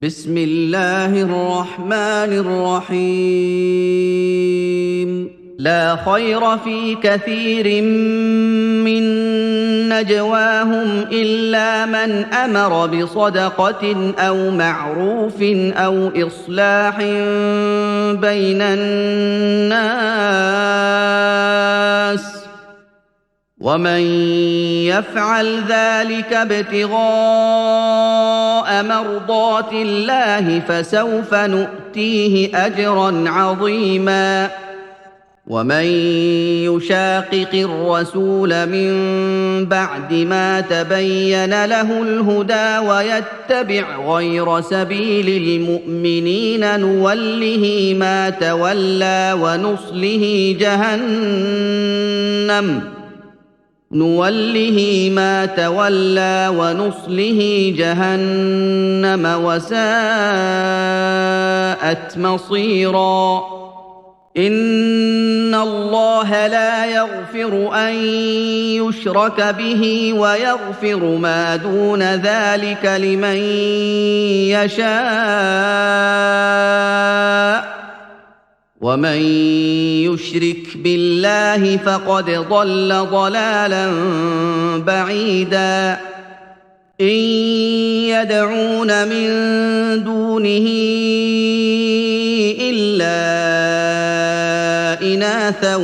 بسم الله الرحمن الرحيم. لا خير في كثير من نجواهم إلا من أمر بصدقة أو معروف أو إصلاح بين الناس، ومن يفعل ذلك ابتغاء مرضات الله فسوف نؤتيه أجرا عظيما. ومن يشاقق الرسول من بعد ما تبين له الهدى ويتبع غير سبيل المؤمنين نوله ما تولى ونصله جهنم وساءت مصيرا. إن الله لا يغفر أن يشرك به ويغفر ما دون ذلك لمن يشاء، ومن يشرك بالله فقد ضل ضلالا بعيدا. إن يدعون من دونه إلا إناثا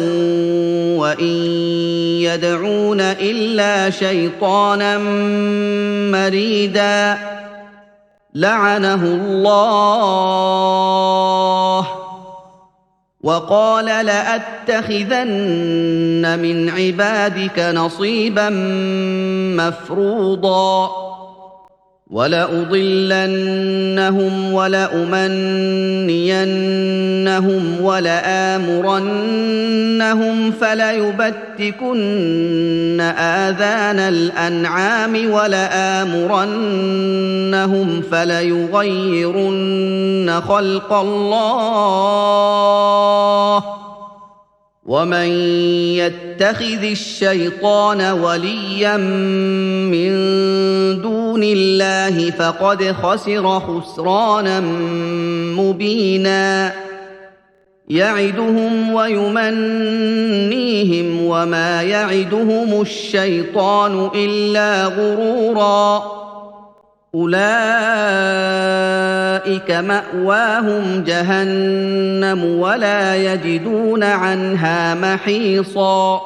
وإن يدعون إلا شيطانا مريدا لعنه الله وقال لأتخذن من عبادك نصيبا مفروضا ولأضلنهم ولأمنينهم ولآمرنهم فليبتكن آذان الأنعام ولآمرنهم فليغيرن خلق الله. ومن يتخذ الشيطان وليا من دون الله فقد خسر خسرانا مبينا. يعدهم ويمنيهم وما يعدهم الشيطان إلا غرورا. أولئك مأواهم جهنم ولا يجدون عنها محيصا.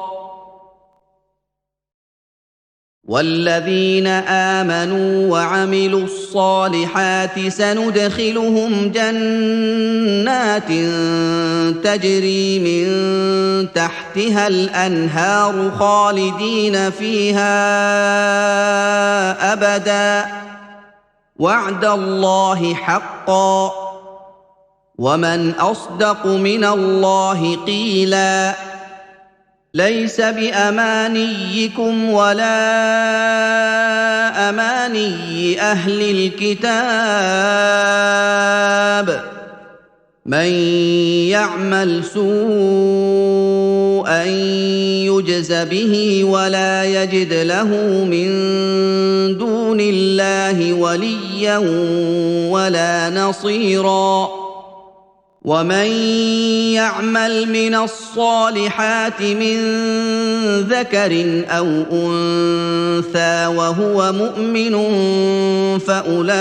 والذين آمنوا وعملوا الصالحات سندخلهم جنات تجري من تحتها الأنهار خالدين فيها أبدا وعد الله حقا ومن أصدق من الله قيلا. ليس بأمانيكم ولا أماني أهل الكتاب. من يعمل سوءا يجز به ولا يجد له من دون الله وليا ولا نصيرا. ومن يعمل من الصالحات من ذكر أو أنثى وهو مؤمن فأولئك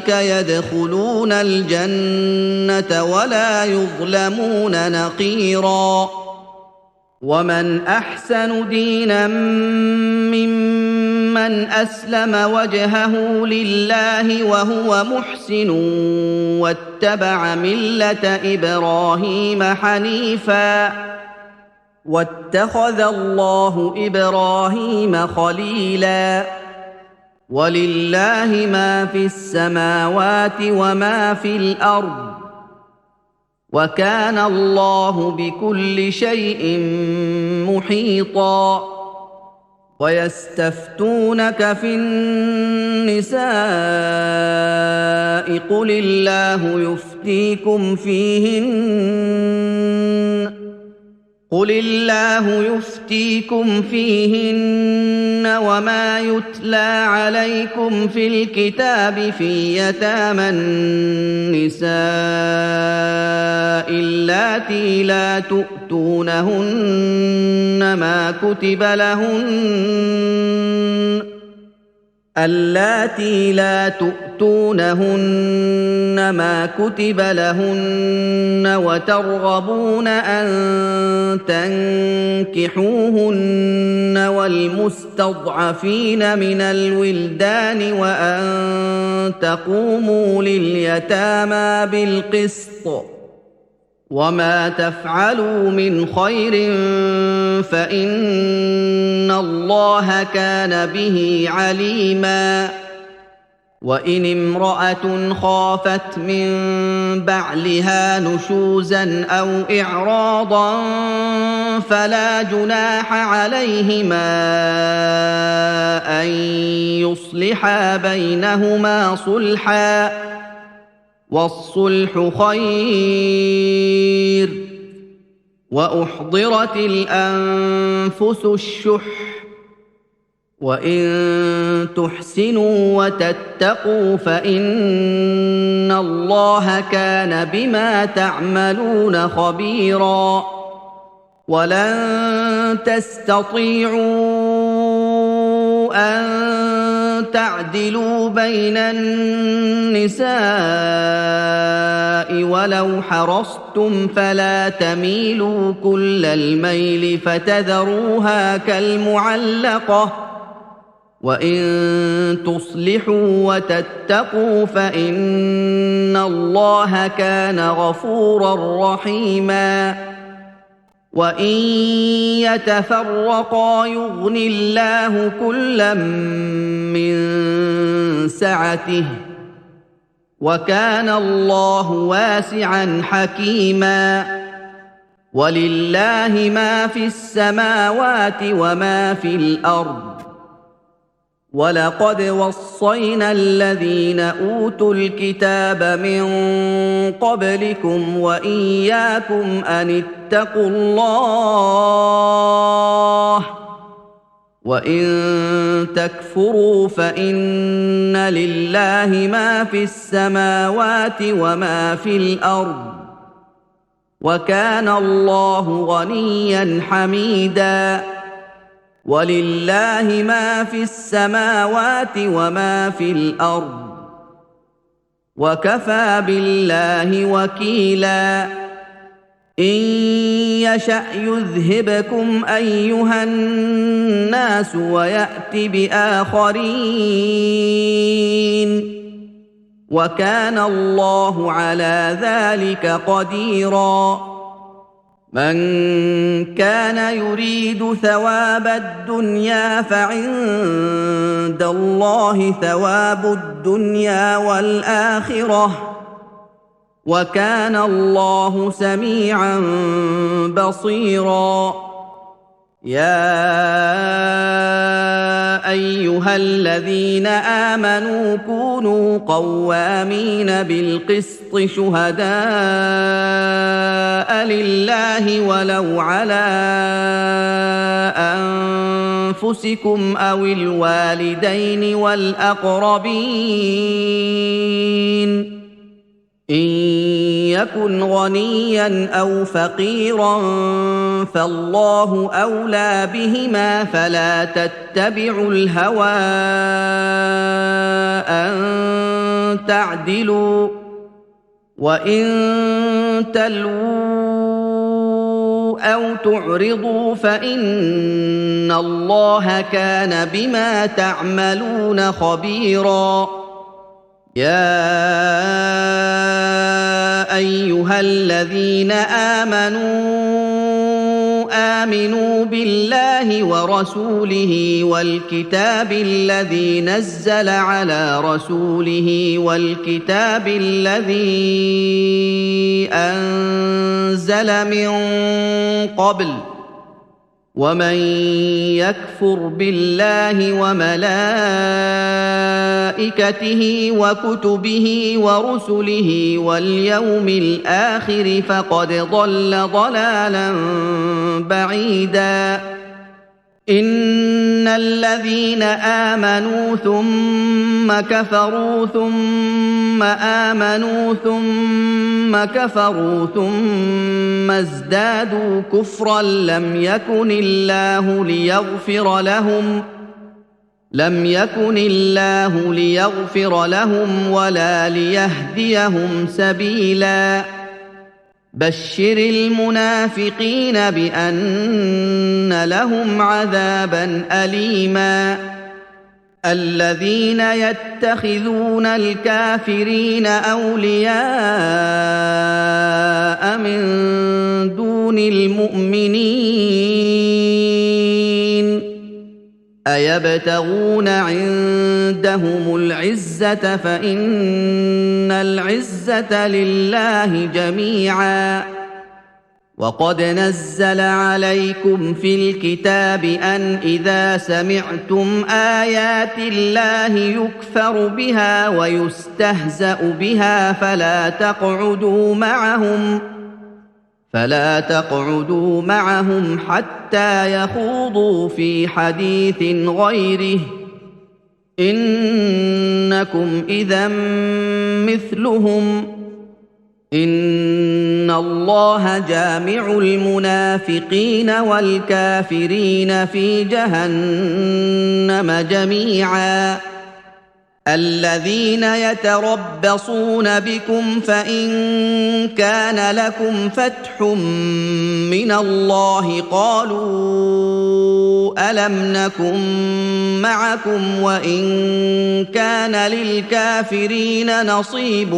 يدخلون الجنة ولا يظلمون نقيرا. ومن أحسن دينا ممن أسلم وجهه لله وهو محسن واتبع ملة إبراهيم حنيفا واتخذ الله إبراهيم خليلا. ولله ما في السماوات وما في الأرض وكان الله بكل شيء محيطا. ويستفتونك في النساء قل الله يفتيكم فيهن قل الله يفتيكم فيهن وما يتلى عليكم في الكتاب في يتامى النساء اللاتي لا تؤتونهن ما كتب لهن وترغبون أن تنكحوهن والمستضعفين من الولدان وأن تقوموا لليتامى بالقسط وما تفعلوا من خير فإن الله كان به عليما وإن امرأة خافت من بعلها نشوزا أو إعراضا فلا جناح عليهما أن يصلحا بينهما صلحا والصلح خير وأحضرت الأنفس الشح وإن تحسنوا وتتقوا فإن الله كان بما تعملون خبيرا ولن تستطيعوا أن تعدلوا بين النساء ولو حرصتم فلا تميلوا كل الميل فتذروها كالمعلقة وإن تصلحوا وتتقوا فإن الله كان غفورا رحيما وإن يتفرقا يغن الله كلا من سعته وكان الله واسعا حكيما ولله ما في السماوات وما في الأرض ولقد وصينا الذين أوتوا الكتاب من قبلكم وإياكم أن اتقوا الله وإن تكفروا فإن لله ما في السماوات وما في الأرض وكان الله غنيا حميدا ولله ما في السماوات وما في الأرض وكفى بالله وكيلا إن يشأ يذهبكم أيها الناس ويأت بآخرين وكان الله على ذلك قديرا من كان يريد ثواب الدنيا فعند الله ثواب الدنيا والآخرة وكان الله سميعا بصيرا يا أيها الذين آمنوا كونوا قوامين بالقسط شهداء لله ولو على أنفسكم أو الوالدين والأقربين إن يكن غنيا أو فقيرا فالله أولى بهما فلا تتبعوا الهوى أن تعدلوا وإن تلووا أو تعرضوا فإن الله كان بما تعملون خبيرا يا أيها الذين آمنوا بالله ورسوله والكتاب الذي نزل على رسوله والكتاب الذي أنزل من قبل ومن يكفر بالله وملائكته وكتبه ورسله واليوم الآخر فقد ضل ضلالا بعيدا إن الذين آمنوا ثم كفروا ثم آمنوا ثم كفروا ثم ازدادوا كفرا لم يكن الله ليغفر لهم ولا ليهديهم سبيلا بشر المنافقين بأن لهم عذابا أليما الذين يتخذون الكافرين أولياء من دون المؤمنين أيبتغون عندهم العزة فإن العزة لله جميعا وقد نزل عليكم في الكتاب أن إذا سمعتم آيات الله يكفر بها ويستهزأ بها فلا تقعدوا معهم حتى يخوضوا في حديث غيره إنكم إذا مثلهم إن الله جامع المنافقين والكافرين في جهنم جميعا الذين يتربصون بكم فإن كان لكم فتح من الله قالوا ألم نكن معكم وإن كان للكافرين نصيب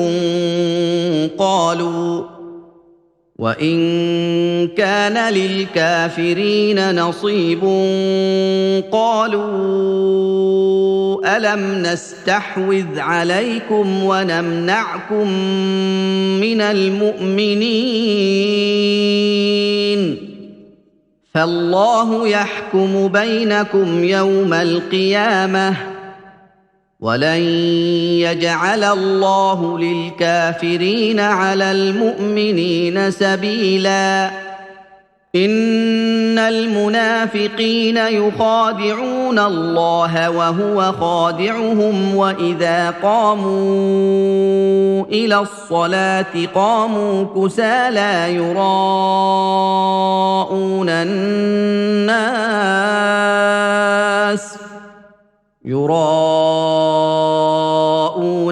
قالوا ألم نستحوذ عليكم ونمنعكم من المؤمنين فالله يحكم بينكم يوم القيامة ولن يجعل الله للكافرين على المؤمنين سبيلا إن المنافقين يخادعون الله وهو خادعهم وإذا قاموا إلى الصلاة قاموا كسالى يراءون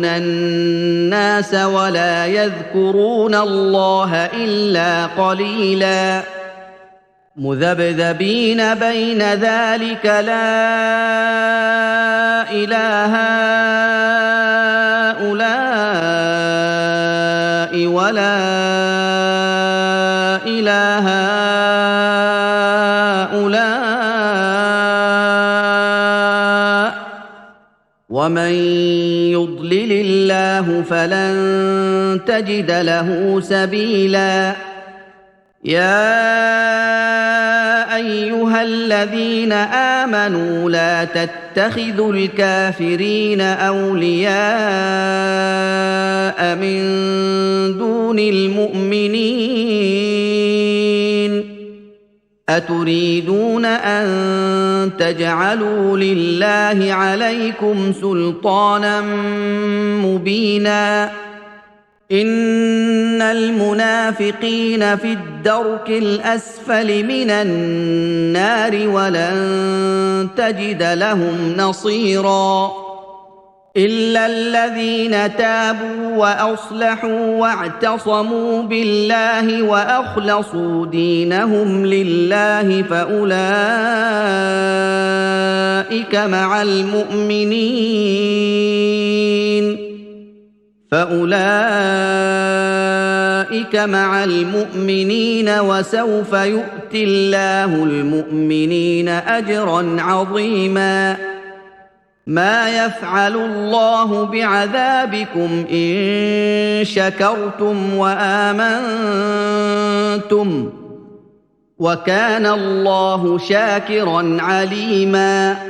الناس ولا يذكرون الله إلا قليلا مذبذبين بين ذلك لا إله هؤلاء ولا إله هؤلاء ومن يضلل الله فلن تجد له سبيلا يا أيها الذين آمنوا لا تتخذوا الكافرين أولياء من دون المؤمنين أتريدون أن تجعلوا لله عليكم سلطانا مبينا إن المنافقين في الدرك الأسفل من النار ولن تجد لهم نصيرا إلا الذين تابوا وأصلحوا واعتصموا بالله وأخلصوا دينهم لله فأولئك مع المؤمنين وسوف يؤتي الله المؤمنين أجرا عظيما ما يفعل الله بعذابكم إن شكرتم وآمنتم وكان الله شاكرا عليما